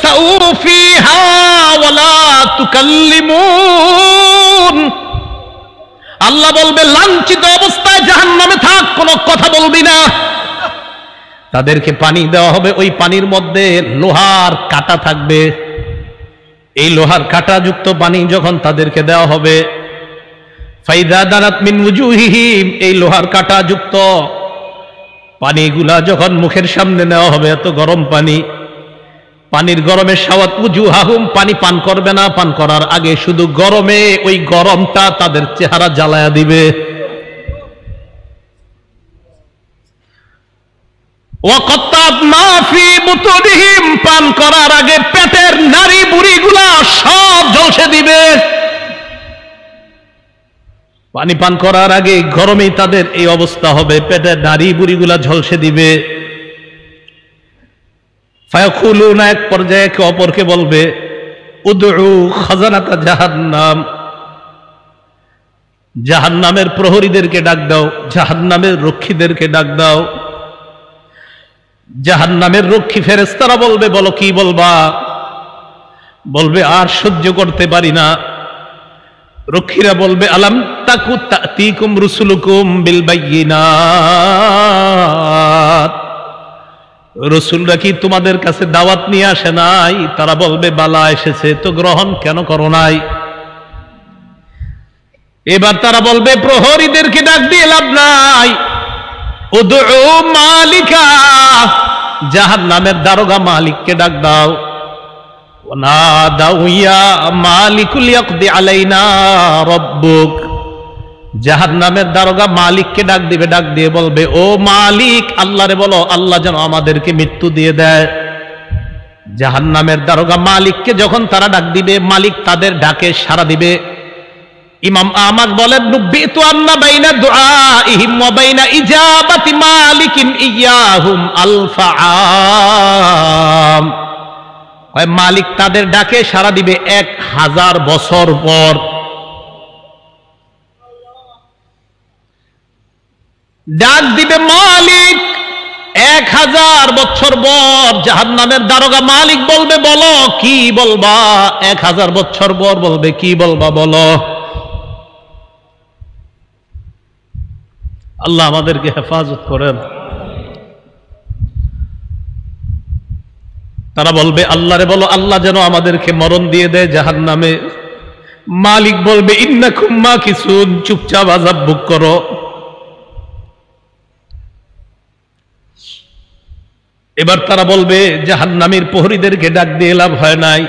ইখসাউ ফিহা ওয়া লা তুকাল্লিমুন। আল্লাহ বলবে লাঞ্ছিত অবস্থায় জাহান্নামে থাক, কোনো কথা বলবি না। তাদেরকে পানি দেওয়া হবে, ওই পানির মধ্যে লোহার কাঁটা থাকবে। এই লোহার কাঁটাযুক্ত পানি যখন তাদেরকে দেওয়া হবে, ফাইদা দানাত মিন উজুহিহিম, এই লোহার কাঁটাযুক্ত পানিগুলা যখন মুখের সামনে নেওয়া হবে, এত গরম পানি, পানির গরমে সাওয়াত উজুহাহুম, পানি পান করবে না, পান করার আগে শুধু গরমে ওই গরমটা তাদের চেহারা জ্বালায়া দিবে। ওয়াকাত্তাবনা ফি বুতুনিহিম, পান করার আগে পেটের নারী বুড়িগুলা সব ঝলসে দিবে। পানি পান করার আগে গরমেই তাদের এই অবস্থা হবে, পেটের নারী বুড়িগুলা ঝলসে দিবে। ফায়াকুলুনা, এক পর্যায়ে একে অপরকে বলবে, উদউ খাজানাতা জাহান্নাম, জাহান্নামের প্রহরীদেরকে ডাক দাও, জাহান্নামের রক্ষীদেরকে ডাক দাও। জাহান্নামের রক্ষী ফেরেশতারা বলবে, বলো কি বলবা? বলবে আর সহ্য করতে পারি না। রক্ষীরা বলবে, আলাম তাকু তাতিকুম রুসুলুকুম বিল বায়িনাত, রসুলরা কি তোমাদের কাছে দাওয়াত নিয়ে আসে নাই? তারা বলবে বালা, এসেছে, তো গ্রহণ কেন করো নাই? এবার তারা বলবে প্রহরীদেরকে ডাক দিয়ে লাভ নাই, উদউ মালিকা, জাহান্নামের দারোগা মালিককে ডাক দাও। ওয়ানাদাউ ইয়া মালিকুল ইয়াকদি আলাইনা রাব্বুক, জাহান্নামের দারোগা মালিককে ডাক দিবে, ডাক দিয়ে বলবে, ও মালিক, আল্লাহরে বলো আল্লাহ যেন আমাদেরকে মৃত্যু দিয়ে দেয়। জাহান্নামের দারোগা মালিককে যখন তারা ডাক দিবে, মালিক তাদের ডাকে সাড়া দিবে। ইমাম আহমদ বলেন, নুব্বিতু আন্না বাইনা দুআইহিম ওয়া বাইনা ইজাবাতি মালিকিন ইয়াহুম আলফা আম, মালিক তাদের ডাকে সাড়া দিবে 1000 বছর পর। ডাক দিবে মালিক 1000 বছর পর। জাহান্নামের দারোগা মালিক বলবে, বলো কি বলবা? 1000 বছর পর বলবে, কি বলবা বলো। আল্লাহ আমাদেরকে হেফাজত করেন। তারা বলবে আল্লাহরে বলো আল্লাহ যেন আমাদেরকে মরণ দিয়ে দেয় জাহান্নামে। মালিক বলবে, ইন্নাকুম মাকিসুন, চুপচাপ আযাব ভোগ করো। এবার তারা বলবে জাহান্নামীর প্রহরীদেরকে ডাক দিয়ে লাভ হয় নাই,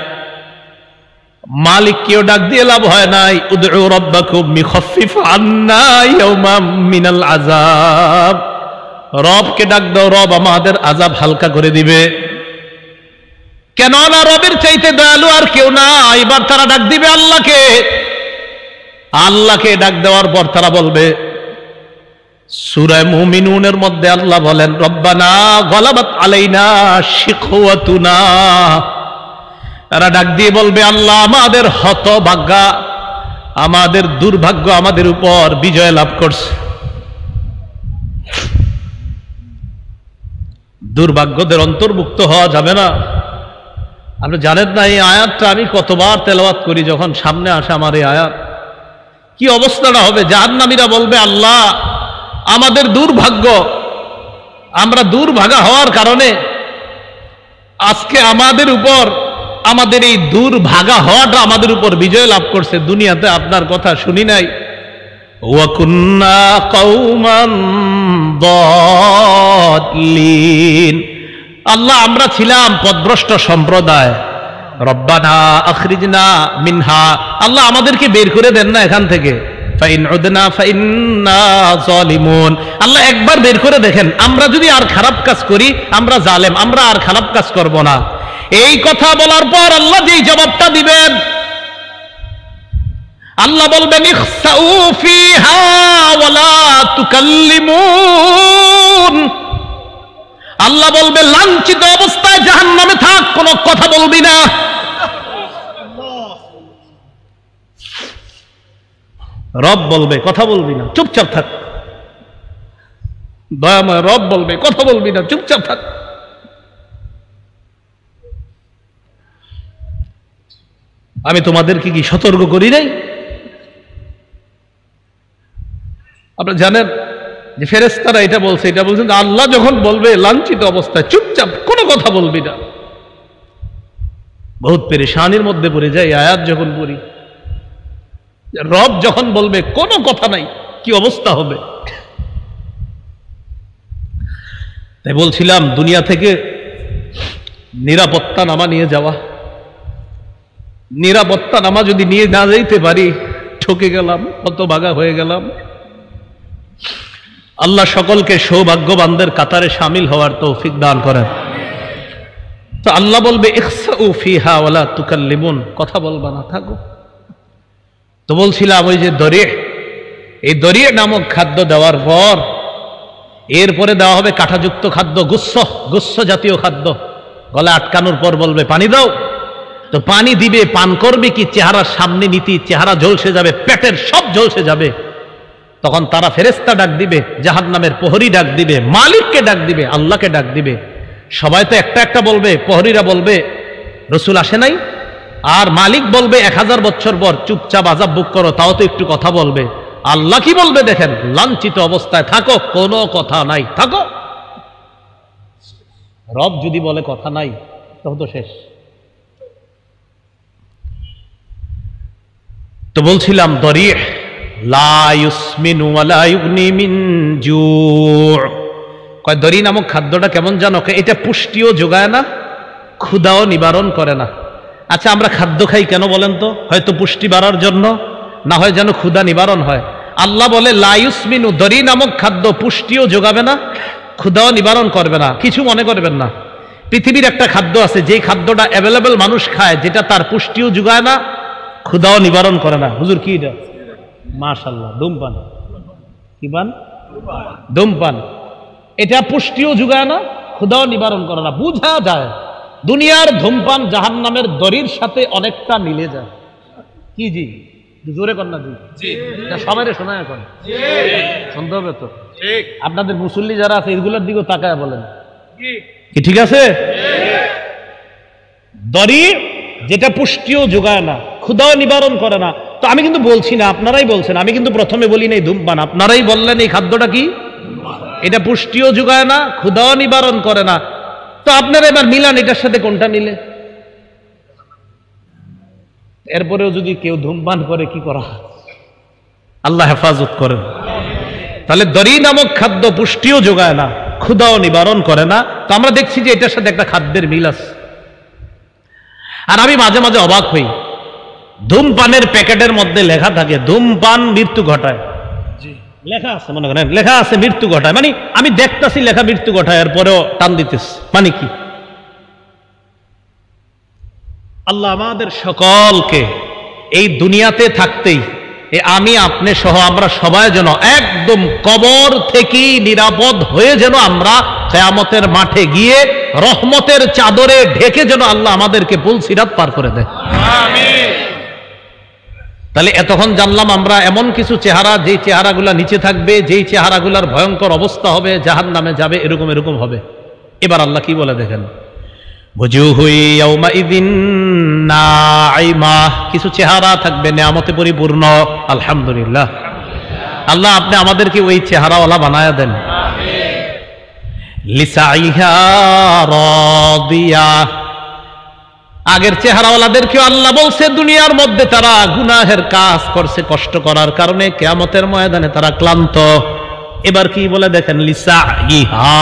মালিককেও ডাক দিয়ে লাভ হয় নাই। উদউ রাব্বাকুম ইখাফফিফ আন্না ইয়াওমান মিনাল আযাব, রবকে ডাক দাও, রব আমাদের আযাব হালকা করে দিবে। কেন না রবের চাইতে দয়ালু আর কেউ না। এবার তারা ডাক দিবে আল্লাহকে। আল্লাহকে ডাক দেওয়ার পর তারা বলবে, সূরা মুমিনুনের মধ্যে আল্লাহ বলেন, রব্বানা গলাবাত আলাইনা শিকওয়াতুনা, তারা ডাক দিয়ে বলবে, আল্লাহ আমাদের হতভাগ্য, আমাদের দুর্ভাগ্য আমাদের উপর বিজয় লাভ করছে। দুর্ভাগ্যদের অন্তর্ভুক্ত হওয়া যাবে না। আপনি জানেন না এই আয়াতটা আমি কতবার তেলাওয়াত করি, যখন সামনে আসে আমার এই আয়াত, কি অবস্থাটা হবে। জাহান্নামীরা বলবে, আল্লাহ আমাদের দুর্ভাগ্য, আমরা দুর্ভাগা হওয়ার কারণে আজকে আমাদের উপর, আমাদের এই দুর্ভাগা হওয়াটা আমাদের উপর বিজয় লাভ করছে। দুনিয়াতে আপনার কথা শুনি নাই। ওয়া কুন্না কওমান দাল্লিন, আল্লাহ আমরা ছিলাম পথভ্রষ্ট সম্প্রদায়। রব্বানা আখরিজনা মিনহা, আল্লাহ আমাদেরকে বের করে দেন না এখান থেকে। ফাইন উদনা ফাইন্না যালিমুন, আল্লাহ একবার বের করে দেখেন, আমরা যদি আর খারাপ কাজ করি আমরা জালেম, আমরা আর খারাপ কাজ করব না। এই কথা বলার পর আল্লাহ যেই জবাবটা দিবেন, আল্লাহ বলবেন, ইখসাউ ফিহা ওয়া লা তুকাল্লিমুন, আল্লাহ বলবে লাঞ্ছিত অবস্থায় জাহান্নামে থাক, কোনো কথা বলবি না। রব বলবে কথা বলবি না, চুপচাপ থাক। দয়াময় রব বলবে কথা বলবি না, চুপচাপ থাক। আমি তোমাদেরকে কি সতর্ক করি নাই? আপনারা জানেন যে ফেরেশতারা এটা বলছেন আল্লাহ যখন বলবে লাঞ্ছিত অবস্থায় চুপচাপ কোনো কথা বলবি না। বহুত পেরেশানির মধ্যে পড়ে যায় আয়াত যখন পড়ি। রব যখন বলবে কোনো কথা নাই, কি অবস্থা হবে? তাই বলছিলাম দুনিয়া থেকে নিরাপত্তা নামা নিয়ে যাওয়া, নিরাপত্তা নামা যদি নিয়ে না যাইতে পারি ঠকে গেলাম, হতভাগা হয়ে গেলাম। আল্লাহ সকলকে সৌভাগ্যবানদের কাতারে শামিল হওয়ার তৌফিক দান করেন। তো আল্লাহ বলবে ইখসাউ ফিহা ওয়ালা তুকাল্লিমুন, কথা বলবা না, থাকো। তো বলছিলাম ওই যে দরিয়ে, এই দরিয়ে নামক খাদ্য দেওয়ার পর এরপরে দেওয়া হবে কাঁটাযুক্ত খাদ্য, গুচ্ছ জাতীয় খাদ্য। গলা আটকানোর পর বলবে পানি দাও। তো পানি দিবে, পান করবে কি? চেহারার সামনে নীতি, চেহারা ঝলসে যাবে, পেটের সব ঝলসে যাবে। তখন তারা ফেরেশতা ডাক দিবে, জাহান্নামের প্রহরী ডাক দিবে, মালিককে ডাক দিবে, আল্লাহকে ডাক দিবে। সবাই তো একটা একটা বলবে, প্রহরীরা বলবে রসুল আসে নাই, আর মালিক বলবে 1000 বছর পর চুপচাপ আযাব বুক করো, তাও তো একটু কথা বলবে। আল্লাহ কি বলবে দেখেন, লাঞ্ছিত অবস্থায় থাকো, কোনো কথা নাই, থাকো। রব যদি বলে কথা নাই তখন তো শেষ। তো বলছিলাম দরিহ লা ইউসমিনু ওয়া লা ইউগনি মিন জু'। কয় দরি নামক খাদ্যটা কেমন জানো? এটা পুষ্টিও যোগায় না, ক্ষুধাও নিবারণ করে না। আচ্ছা আমরা খাদ্য খাই কেন বলেন তো? হয়তো পুষ্টি বাড়ার জন্য, না হয় যেন ক্ষুধা নিবারণ হয়। আল্লাহ বলে লা ইউসমিনু, দরি নামক খাদ্য পুষ্টিও যোগাবে না, ক্ষুধাও নিবারণ করবে না। কিছু মনে করবেন না, পৃথিবীর একটা খাদ্য আছে যেই খাদ্যটা অ্যাভেলেবল মানুষ খায়, যেটা তার পুষ্টিও যোগায় না, ক্ষুধাও নিবারণ করে না। হুজুর কি এটা? মাশাআল্লাহ, ধূমপান। কি পান? ধূমপান। এটা পুষ্টিও যোগায় না, ক্ষুধাও নিবারণ করে না। বুঝা যায় দুনিয়ার ধূমপান জাহান্নামের দড়ির সাথে অনেকটা মিলে যায়। কি জি? জোরে কর না জি। সবাই শোনা এখন শুনতে হবে তো। আপনাদের মুসল্লি যারা আছে এগুলোর দিকেও তাকায় বলেন কি ঠিক আছে? দড়ি যেটা পুষ্টিও যোগায় না, ক্ষুধাও নিবারণ করে না। তো আমি কিন্তু বলছি না, আপনারাই বলছেন, আমি কিন্তু প্রথমে বলি নাই ধূমপান, আপনারাই বললেন এই খাদ্যটা কি? এটা পুষ্টিও যোগায় না, ক্ষুধাও নিবারণ করে না। তো আপনারা এবার মিলান এটার সাথে কোনটা মিলে। এরপরেও যদি কেউ ধূমপান করে কি করা? আল্লাহ হেফাজত করেন। তাহলে দড়ি নামক খাদ্য পুষ্টিও যোগায় না, ক্ষুধাও নিবারণ করে না। তো আমরা দেখছি যে এটার সাথে একটা খাদ্যের মিল আছে। আর আমি মাঝে মাঝে অবাক হই, ধূমপানের প্যাকেটের মধ্যে লেখা থাকে ধূমপান মৃত্যু ঘটায়। লেখা আছে, মনে করেন লেখা আছে মৃত্যু ঘটায়, মানে আমি দেখতেছি লেখা মৃত্যু ঘটায়, এরপরেও টান দিতেছি, মানে কি? আল্লাহ আমাদের সকলকে এই দুনিয়াতে থাকতেই আমি আপনি সহ আমরা সবাই যেন একদম কবর থেকেই নিরাপদ হয়ে যেন আমরা কিয়ামতের মাঠে গিয়ে রহমতের চাদরে ঢেকে যেন আল্লাহ আমাদেরকে পুলসিরাত পার করে দেয়। আমিন। তাহলে এতক্ষণ জানলাম আমরা এমন কিছু চেহারা, যেই চেহারাগুলা নিচে থাকবে, যেই চেহারাগুলার ভয়ঙ্কর অবস্থা হবে, জাহান্নামে যাবে, এরকম এরকম হবে। এবার আল্লাহ কি বলে দেখেন, কিছু চেহারা থাকবে নেয়ামতে পরিপূর্ণ। আলহামদুলিল্লাহ, আল্লাহ আপনি আমাদেরকে ওই চেহারাওয়ালা বানায়া দেন। লিসাইহা রাদিয়া, আগের চেহারাওয়ালাদেরকেও আল্লাহ বলছে দুনিয়ার মধ্যে তারা গুনাহের কাজ করছে, কষ্ট করার কারণে কিয়ামতের ময়দানে তারা ক্লান্ত। এবার কি বলে দেখেন, লিসাইহা,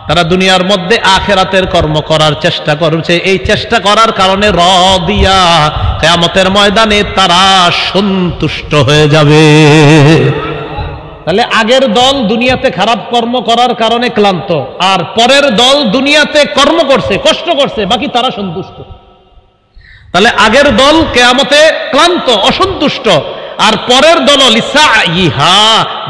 তারা দুনিয়ার মধ্যে আখিরাতের কর্ম করার চেষ্টা করছে, এই চেষ্টা করার কারণে রাদিয়া, কিয়ামতের ময়দানে তারা সন্তুষ্ট হয়ে যাবে। তাহলে আগের দল দুনিয়াতে খারাপ কর্ম করার কারণে ক্লান্ত, আর পরের দল দুনিয়াতে কর্ম করছে, কষ্ট করছে, বাকি তারা সন্তুষ্ট। তাহলে আগের দল কিয়ামতে ক্লান্ত, অসন্তুষ্ট, আর পরের দল লিসাইহা,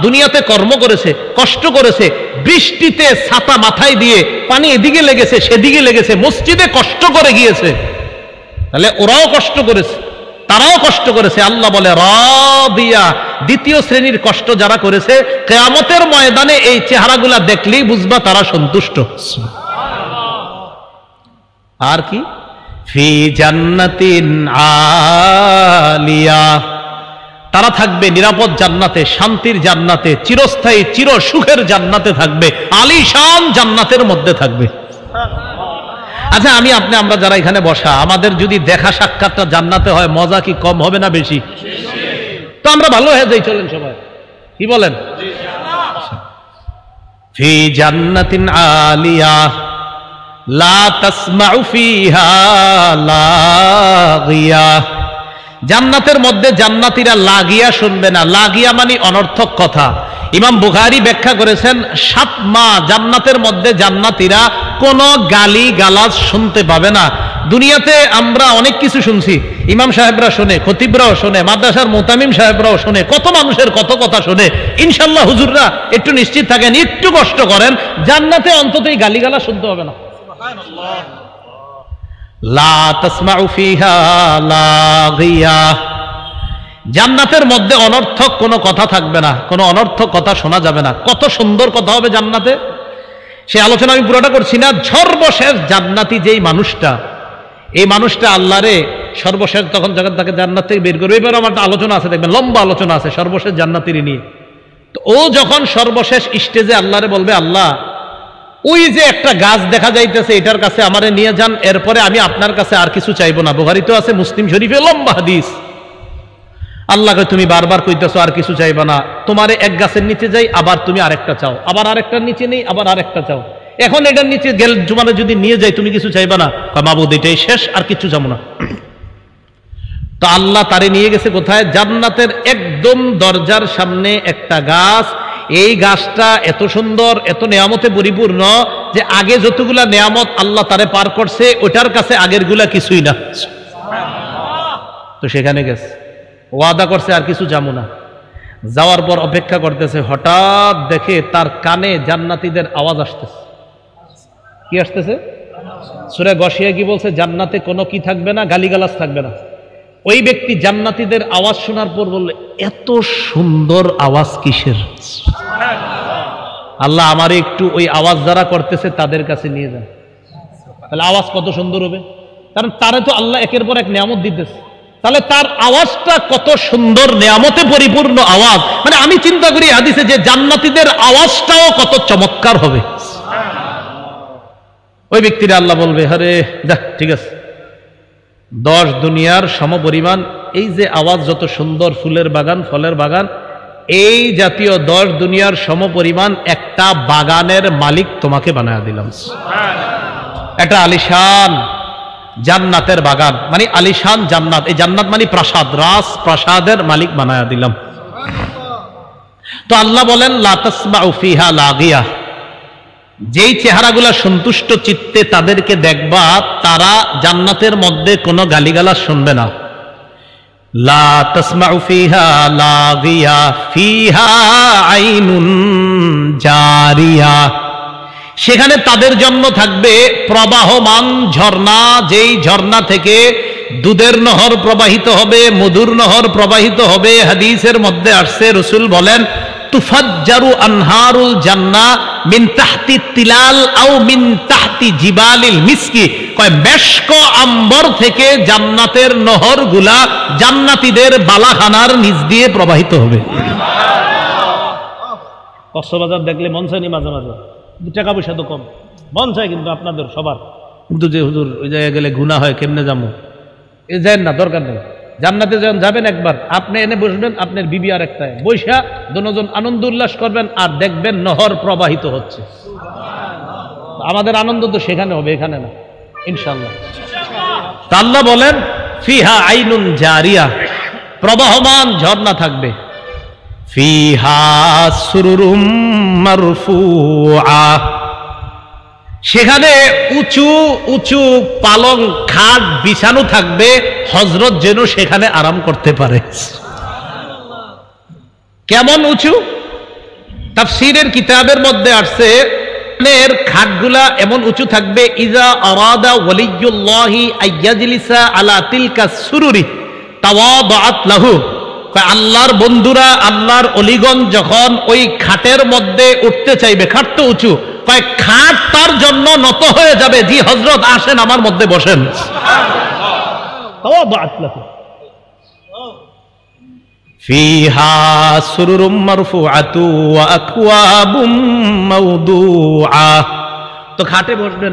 দুনিয়াতে কর্ম করেছে, কষ্ট করেছে, বৃষ্টিতে ছাতা মাথায় দিয়ে পানি এদিকে লেগেছে সেদিকে লেগেছে, মসজিদে কষ্ট করে গিয়েছে। তাহলে ওরাও কষ্ট করেছে, তারাও কষ্ট করেছে। আল্লাহ বলে রাদিয়া, দ্বিতীয় শ্রেণীর কষ্ট যারা করেছে, কিয়ামতের ময়দানে এই চেহারাগুলা দেখলেই বুঝবা তারা সন্তুষ্ট। আর কি, ফি জান্নাতিন আলিয়া, তারা থাকবে নিরাপদ জান্নাতে, শান্তির জান্নাতে, চিরস্থায়ী চির সুখের জান্নাতে থাকবে, আলিশান জান্নাতের মধ্যে থাকবে। আচ্ছা আমরা যারা এখানে বসা, আমাদের যদি দেখা সাক্ষাৎটা জান্নাতে হয়, মজা কি কম হবে না বেশি? তো আমরা ভালো হয়ে যাই, চলেন সবাই, কি বলেন? ফি জান্নাতিন আলিয়া লা তাসমাউ ফিহা লাগিয়া, জান্নাতের মধ্যে জান্নাতীরা লাগিয়া শুনবে না। লাগিয়া মানে অনর্থক কথা। ইমাম বুখারী ব্যাখ্যা করেছেন 7 মাস জান্নাতের মধ্যে জান্নাতীরা কোনো গালি গালাজ শুনতে পাবে না। দুনিয়াতে আমরা অনেক কিছু শুনছি, ইমাম সাহেবরা শোনে, খতিবরাও শোনে, মাদ্রাসার মুতামিম সাহেবরাও শোনে, কত মানুষের কত কথা শোনে। ইনশাআল্লাহ হুজুররা একটু নিশ্চিত থাকেন, একটু কষ্ট করেন, জান্নাতে অন্তত এই গালিগালাজ শুনতে হবে না। লা তাসমাউ ফিহা লাগিয়া, জান্নাতের মধ্যে অনর্থক কোনো কথা থাকবে না, কোনো অনর্থক কথা শোনা যাবে না। কত সুন্দর কথা হবে জান্নাতে, সে আলোচনা আমি পুরোটা করছি না। সর্বশেষ জান্নাতি যেই মানুষটা, এই মানুষটা আল্লাহরে সর্বশেষ তখন যখন তাকে জান্নাত থেকে বের করবে, এবার আমার একটা আলোচনা আছে, দেখবেন লম্বা আলোচনা আছে সর্বশেষ জান্নাতির নিয়ে। তো ও যখন সর্বশেষ স্টেজে আল্লাহরে বলবে, আল্লাহ ওই যে একটা গাছ দেখা যাইতেছে, এটার কাছে আমারে নিয়ে যান, এরপরে আমি আপনার কাছে আর কিছু চাইবো না। বুখারী তো আছে, মুসলিম শরীফে লম্বা হাদিস। আল্লাহকে তুমি বারবার কইতেছো আর কিছু চাইবা না, তোমারে এক গাছের নিচে যাই, আবার তুমি আরেকটা চাও, আবার আরেকটার নিচে নেই, আবার আরেকটা চাও, এখন এটার নিচে গেল তোমারে যদি নিয়ে যাই তুমি কিছু চাইবা না? মাবুদ এটাই শেষ, আর কিছু চাবো না। তো আল্লাহ তারে নিয়ে গেছে কোথায়? জান্নাতের একদম দরজার সামনে একটা গাছ। এই গাছটা এত সুন্দর, এত নেয়ামতে পরিপূর্ণ যে আগে যতগুলা নেয়ামত আল্লাহ তারে পার করছে, ওটার কাছে আগের গুলা কিছুই না। তো সেখানে গেছে, ওয়াদা করছে আর কিছু যাবো না। যাওয়ার পর অপেক্ষা করতেছে, হঠাৎ দেখে তার কানে জান্নাতীদের আওয়াজ আসতেছে। কি আসতেছে? সূরা গশিয়া কি বলছে? জান্নাতে কোনো কি থাকবে না, গালিগালাজ থাকবে না। ওই ব্যক্তি জান্নাতীদের আওয়াজ শোনার পর বললে, এত সুন্দর আওয়াজ কিসের? আল্লাহ আমারে একটু ওই আওয়াজ যারা করতেছে তাদের কাছে নিয়ে যান। তাহলে আওয়াজ কত সুন্দর হবে, কারণ তারে তো আল্লাহ একের পর এক নিয়ামত দিতেছে। তাহলে তার আওয়াজটা কত সুন্দর, নিয়ামতে পরিপূর্ণ আওয়াজ। মানে আমি চিন্তা করি হাদিসে যে জান্নাতীদের আওয়াজটাও কত চমৎকার হবে। ওই ব্যক্তিরা আল্লাহ বলবে, আরে দেখ ঠিক আছে, 10 দুনিয়ার সমপরিমাণ এই যে আওয়াজ, যত সুন্দর ফুলের বাগান, ফলের বাগান, এই জাতীয় 10 দুনিয়ার সমপরিমাণ একটা বাগানের মালিক তোমাকে বানায়া দিলাম। একটা আলিশান জান্নাতের বাগান, মানে আলিশান জান্নাত। এই জান্নাত মানে প্রাসাদ, রাজ প্রাসাদের মালিক বানায়া দিলাম। তো আল্লাহ বলেন, লা তাসমাউ ফিহা লাগিয়া, যেই চেহারাগুলা সন্তুষ্ট চিত্তে তাদেরকে দেখবা, তারা জান্নাতের মধ্যে কোনো গালিগালাজ শুনবে না। লা তাসমাউ ফিহা লাগিয়া ফিহা আইনুন জারিয়া, সেখানে তাদের জন্য থাকবে প্রবাহমান ঝর্ণা, যেই ঝর্ণা থেকে দুধের নহর প্রবাহিত হবে, মধুর নহর প্রবাহিত হবে। হাদিসের মধ্যে আসছে, রাসূল বলেন, তুফাজ্জারু আনহারুল জান্নাহ মিন তাহতি তিলাল আও মিন তাহতি জিবালিল মিসকি, কয় মেশক আম্বর থেকে জান্নাতের নহরগুলা জান্নাতীদের বালাখানার নিচ দিয়ে প্রবাহিত হবে। কক্সবাজার দেখলে মন চায়নি মাঝে মাঝে, টাকা পয়সা তো কম, মন চায় কিন্তু আপনাদের সবার, কিন্তু যে হুজুর ওই জায়গায় গেলে গুনাহ হয়, কেমনে যাবো? এ যায় না, দরকার নেই। জান্নাতে যখন যাবেন একবার, আপনি এনে বসবেন, আপনার বিবি আর একটায় বৈশা, দুজন আনন্দ উল্লাস করবেন, আর দেখবেন নহর প্রবাহিত হচ্ছে। আমাদের আনন্দ তো সেখানে হবে, এখানে না, ইনশাআল্লাহ। আল্লাহ বলেন, ফিহা আইনুন জারিয়া, প্রবাহমান ঝর্ণা থাকবে। ফিহা সুরুরুম মারফুআ, সেখানে উঁচু উঁচু পালং খাট বিছানো থাকবে, হযরত যেন সেখানে আরাম করতে পারে। কেমন উঁচু? তাফসীরের কিতাবের মধ্যে আসছে, এর খাটগুলা এমন উঁচু থাকবে, ইজা আরাদা ওয়ালিয়ুল্লাহি আইয়াজলিসা আলা তিলকা সুরুরি তাওয়াদাআত লাহু, আল্লাহর বন্ধুরা, আল্লাহর অলিগণ যখন ওই খাটের মধ্যে উঠতে চাইবে, খাট তো উঁচু, কয় খাট তার জন্য নত হয়ে যাবে, জি হযরত আসেন আমার মধ্যে বসেন। ফিহা সুরুরুম মারফুআতু ওয়া আকওয়াবুম মাওদুআ। তো খাটে বসবেন,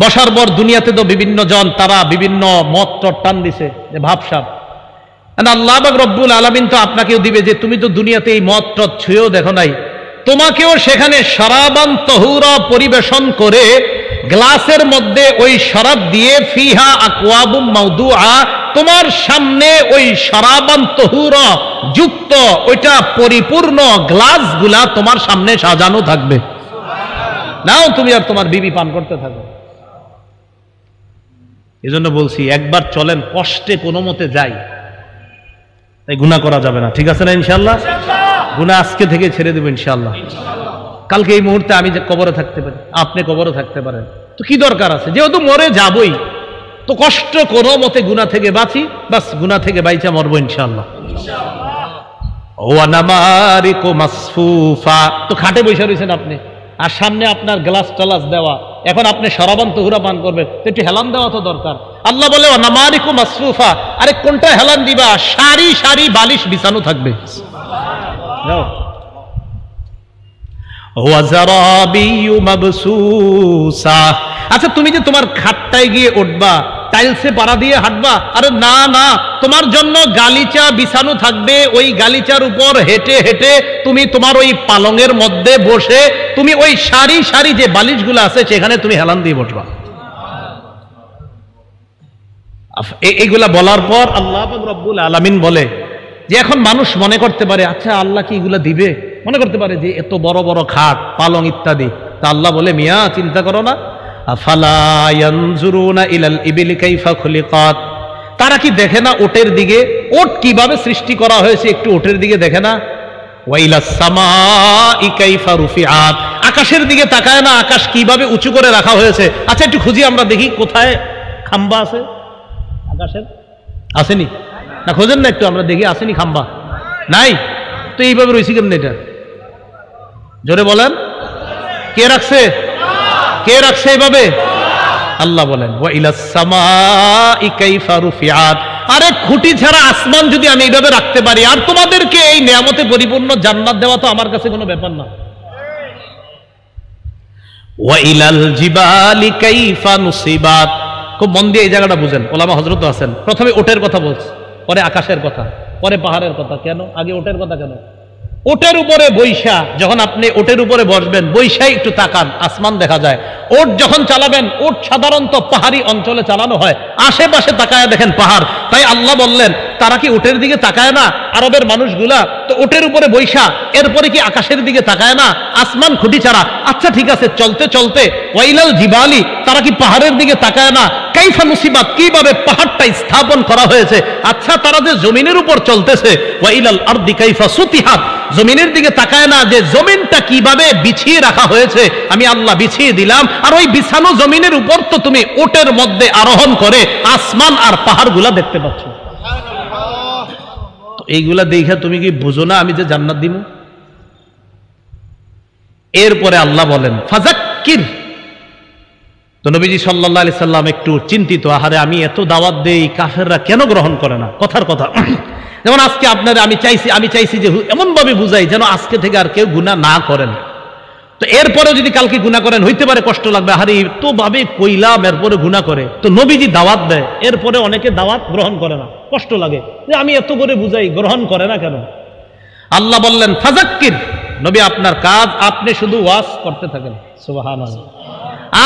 বসার পর দুনিয়াতে তো বিভিন্ন জন তারা বিভিন্ন মত টান দিছে যে ভাবসাব, আল্লাহ পাক রব্বুল আলামিন তো আপনাকেও দিবে যে তুমি তো দুনিয়াতে এই মদ টদ ছুঁয়েও দেখো নাই, তোমাকেও সেখানে শরাবান তহুরা পরিবেশন করে গ্লাসের মধ্যে ওই শরাব দিয়ে ফিহা আকওয়াবুম মাওদুআ, তোমার সামনে ওই শরাবান তহুরা যুক্ত ওইটা পরিপূর্ণ গ্লাসগুলা তোমার সামনে সাজানো থাকবে। নাও তুমি আর তোমার বিবি পান করতে থাকো। এজন্য বলছি একবার চলেন, কষ্টে কোনো মতে যাই, তাই গুনাহ করা যাবে না, ঠিক আছে না ইনশাআল্লাহ? গুনাহ আজকে থেকে ছেড়ে দেব ইনশাআল্লাহ। কালকে এই মুহূর্তে আমি যে কবরে থাকতে পারি, আপনি কবরে থাকতে পারেন, তো কি দরকার আছে, যেহেতু মরে যাবই তো কষ্ট কোনো মতে গুনাহ থেকে বাঁচি, বাস গুনাহ থেকে বাইচা মরবো ইনশাআল্লাহ। ওয়া নামারিকু মাসফুফা, তো খাটে বসে রয়েছেন আপনি, আর সামনে আপনার গ্লাস টালাস দেওয়া, এখন আপনি শরাবান তহুরা পান করবেন, তো একটু হেলান দেওয়া তো দরকার। আল্লাহ বলে ওয়া নামারিকু মাসফুফা, আরে কোনটা হেলান দিবা, সারি সারি বালিশ বিছানো থাকবে। ওয়া যারাবিয়্যু মাবসুসা, আচ্ছা তুমি যে তোমার খাটটায় গিয়ে উঠবা, টাইলসে পাড়া দিয়ে হাঁটবা, আরে না না, তোমার জন্য গালিচা বিছানো থাকবে, ওই গালিচার উপর হেঁটে হেঁটে তুমি তোমার ওই পালঙের মধ্যে বসে তুমি ওই সারি সারি যে বালিশগুলো আছে সেখানে তুমি হেলান দিয়ে বসবা। এইগুলা বলার পর আল্লাহ পাক রব্বুল আলামিন বলে যে এখন মানুষ মনে করতে পারে আচ্ছা আল্লাহ কি এগুলা দিবে, মনে করতে পারে যে এত বড় বড় খাট পালং ইত্যাদি, তা আল্লাহ বলে মিয়া চিন্তা করো না, আফালা ইয়ানজুরুনা ইলাল ইবিলি কাইফা খুলিকাত, তারা কি দেখে না ওটের দিকে, ওট কিভাবে সৃষ্টি করা হয়েছে, একটু ওটের দিকে দেখে না? ওয়া ইলাস সামাই কাইফা রুফিআত, আকাশের দিকে তাকায় না, আকাশ কিভাবে উঁচু করে রাখা হয়েছে। আচ্ছা একটু খুঁজি আমরা দেখি কোথায় খাম্বা আছে আকাশের, আসেনি না? খোঁজেন না একটু, আমরা দেখি আসেনি খাম্বা, নাই তো এইভাবে রয়েছি কেমন? এটা জোরে বলেন, কে রাখছে? কে রাখছে এইভাবে? আল্লাহ বলেন ওয়া ইলাস সামাই কাইফা রুফিআত, আরে খুঁটি ছাড়া আসমান যদি আমি এইভাবে রাখতে পারি, আর তোমাদেরকে এই নিয়ামতে পরিপূর্ণ জান্নাত দেওয়া তো আমার কাছে কোনো ব্যাপার না। ওয়া ইলাল জিবালি কাইফা নুসিবাত, খুব মন দিয়ে এই জায়গাটা বুঝেন, ওলামা হযরত আছেন, প্রথমে ওটের কথা বলছে, পরে আকাশের কথা, পরে পাহাড়ের কথা। কেন আগে ওটের কথা কেন? ওটের উপরে বৈশা, যখন আপনি ওটের উপরে বসবেন, বৈশাই একটু তাকান, আসমান দেখা যায়। ওট যখন চালাবেন, ওট সাধারণত পাহাড়ি অঞ্চলে চালানো হয়, আশেপাশে তাকায় দেখেন পাহাড়, তাই আল্লাহ বললেন তারা কি ওটের দিকে তাকায় না আরবের মানুষগুলা? তো ওটের উপরে বৈশা, এরপরে কি আকাশের দিকে তাকায় না, আসমান খুঁটি ছাড়া? আচ্ছা ঠিক আছে, চলতে চলতে ওয়াইলাল জিবালি, তারা কি পাহাড়ের দিকে তাকায় না? কাইফা মুসিবাত, কিভাবে পাহাড়টা স্থাপন করা হয়েছে। আচ্ছা তারা যে জমিনের উপর চলতেছে, ওয়াইলাল আরদি কাইফা সুতিহাত, জমিনের দিকে তাকায় না যে জমিনটা কিভাবে বিছিয়ে রাখা হয়েছে, আমি আল্লাহ বিছিয়ে দিলাম, আর ওই বিছানো জমিনের উপর তো তুমি ওটের মধ্যে আরোহণ করে আসমান আর পাহাড়গুলা দেখতে পাচ্ছ। তো এইগুলা দেখে তুমি কি বুঝো না আমি যে জান্নাত দিব? এরপরে আল্লাহ বলেন ফাযাক্কির, তো নবীজি সাল্লাল্লাহু আলাইহি সাল্লাম একটু চিন্তিত, আহারে আমি এত দাওয়াত দেই, কাফেররা কেন গ্রহণ করে না? কথার কথা, যেমন আজকে আপনারা আমি চাইছি যে এমন ভাবে বুঝাই যেন আজকে থেকে আর কেউ গুনাহ না করেন। তো এরপরে যদি কালকে গুনাহ করেন হইতে পারে কষ্ট লাগবে, আরে তো ভাবে কইলাম এরপরে গুনাহ করে। তো নবীজি দাওয়াত দেয়, এরপরে অনেকে দাওয়াত গ্রহণ করে না, কষ্ট লাগে যে আমি এত করে বুঝাই, গ্রহণ করে না কেন? আল্লাহ বললেন ফাযাক্কির, নবী আপনার কাজ আপনি শুধু ওয়াজ করতে থাকেন। সুবহানাল্লাহ,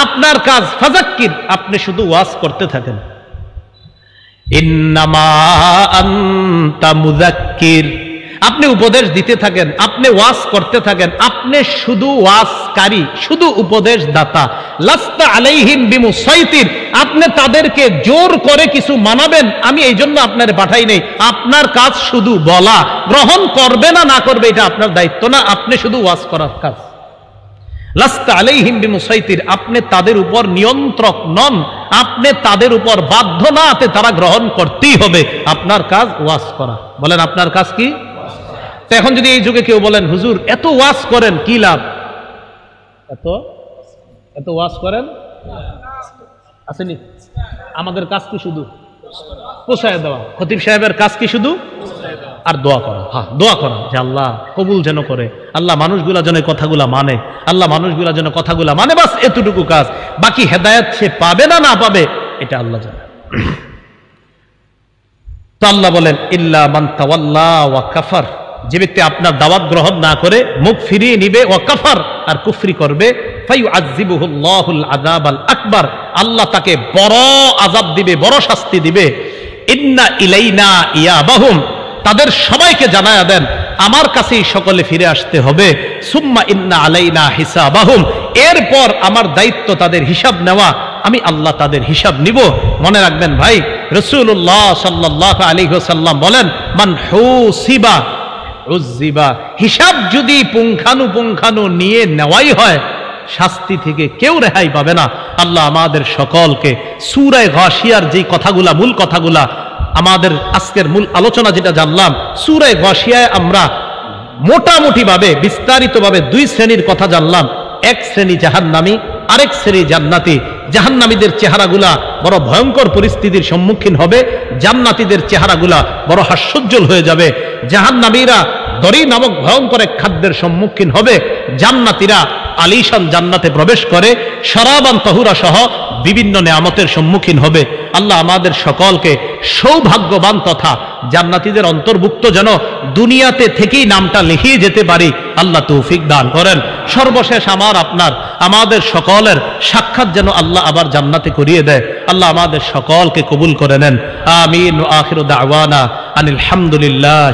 আপনার কাজ ফাযাক্কির, আপনি শুধু ওয়াজ করতে থাকেন। ইন্নামা আনতা মুযাক্কির, আপনি উপদেশ দিতে থাকেন, আপনি ওয়াজ করতে থাকেন, আপনি শুধু ওয়াজকারী, শুধু উপদেশ দাতা। লাস্তা আলাইহিম বিমুসাইতির, আপনি তাদেরকে জোর করে কিছু মানাবেন আমি এই জন্য আপনার পাঠাই নেই। আপনার কাজ শুধু বলা, গ্রহণ করবে না না করবে এটা আপনার দায়িত্ব না, আপনি শুধু ওয়াজ করার কাজ। লাস্তা আলাইহিম বিমুসাইতির, আপনি তাদের উপর নিয়ন্ত্রক নন, আপনি তাদের উপর বাধ্য না, তারা গ্রহণ করতেই হবে। আপনার কাজ ওয়াজ করা। বলেন আপনার কাজ কি? তো এখন যদি এই যুগে কেউ বলেন হুজুর এত ওয়াজ করেন কি লাভ, এত এত ওয়াজ করেন আসেনি। আমাদের কাজ কি শুধু পৌঁছায় দেওয়া, খতিব সাহেবের কাজ কি শুধু আর দোয়া করা। হ্যাঁ, দোয়া করা যে আল্লাহ কবুল যেন করে, আল্লাহ মানুষগুলা যেন কথাগুলা মানে, আল্লাহ মানুষগুলা যেন কথাগুলা মানে, বাস এতটুকু কাজ। বাকি হেদায়েত সে পাবে না না পাবে এটা আল্লাহ জানে। তো আল্লাহ বলেন ইল্লা মান তাওয়াল্লা ওয়া কাফার, যে ব্যক্তি আপনার দাওয়াত গ্রহণ না করে মুখ ফিরিয়ে নিবে, ওয়া কাফার আর কুফরি করবে, ফায়ুআযযিবুহুল্লাহুল আযাবাল আকবার, আল্লাহ তাকে বড় আযাব দিবে, বড় শাস্তি দিবে। ইন্না ইলাইনা ইয়াবাহুম, তাদের সবাইকে জানায়া দেন আমার কাছেই সকলে ফিরে আসতে হবে। সুম্মা ইন্না আলাইনা হিসাবাহুম, এরপর আমার দায়িত্ব তাদের হিসাব নেওয়া, আমি আল্লাহ তাদের হিসাব নিব। মনে রাখবেন ভাই, রাসূলুল্লাহ সাল্লাল্লাহু আলাইহি ওয়াসাল্লাম বলেন মান হুসিবা উযিবা, হিসাব যদি পুঙ্খানুপুঙ্খানু নিয়ে নেওয়াই হয় শাস্তি থেকে কেউ রেহাই পাবে না। আল্লাহ আমাদের সকলকে সূরা গাশিয়ার যেই কথাগুলা, মূল কথাগুলা, আমাদের আজকের মূল আলোচনা যেটা জানলাম, সূরা গাশিয়ায় আমরা মোটামুটি ভাবে বিস্তারিতভাবে দুই শ্রেণীর কথা জানলাম। এক শ্রেণী জাহান্নামী, আরেক শ্রেণী জান্নাতি। জাহান্নামীদের চেহারাগুলা বড় ভয়ঙ্কর পরিস্থিতির সম্মুখীন হবে, জান্নাতীদের চেহারাগুলা বড় হাস্যোজ্জ্বল হয়ে যাবে। জাহান্নামীরা দরি নামক ভয়ঙ্কর এক খাদ্যের সম্মুখীন হবে, জান্নাতীরা আলিশান জান্নাতে প্রবেশ করে শরাবান তাহুরা সহ বিভিন্ন নেয়ামতের সম্মুখীন হবে। আল্লাহ আমাদের সকলকে সৌভাগ্যবান তথা জান্নাতীদের অন্তর্ভুক্ত যেন দুনিয়াতে থেকেই নামটা লিখিয়ে যেতে পারি, আল্লাহ তৌফিক দান করেন। সর্বশেষ আমাদের সকলের সাক্ষাৎ যেন আল্লাহ আবার জান্নাতে করিয়ে দেয়। আল্লাহ আমাদের সকলকে কবুল করে নেন। আমিন। ওয়া আখিরু দাওয়ানা আনিল হামদুলিল্লাহ।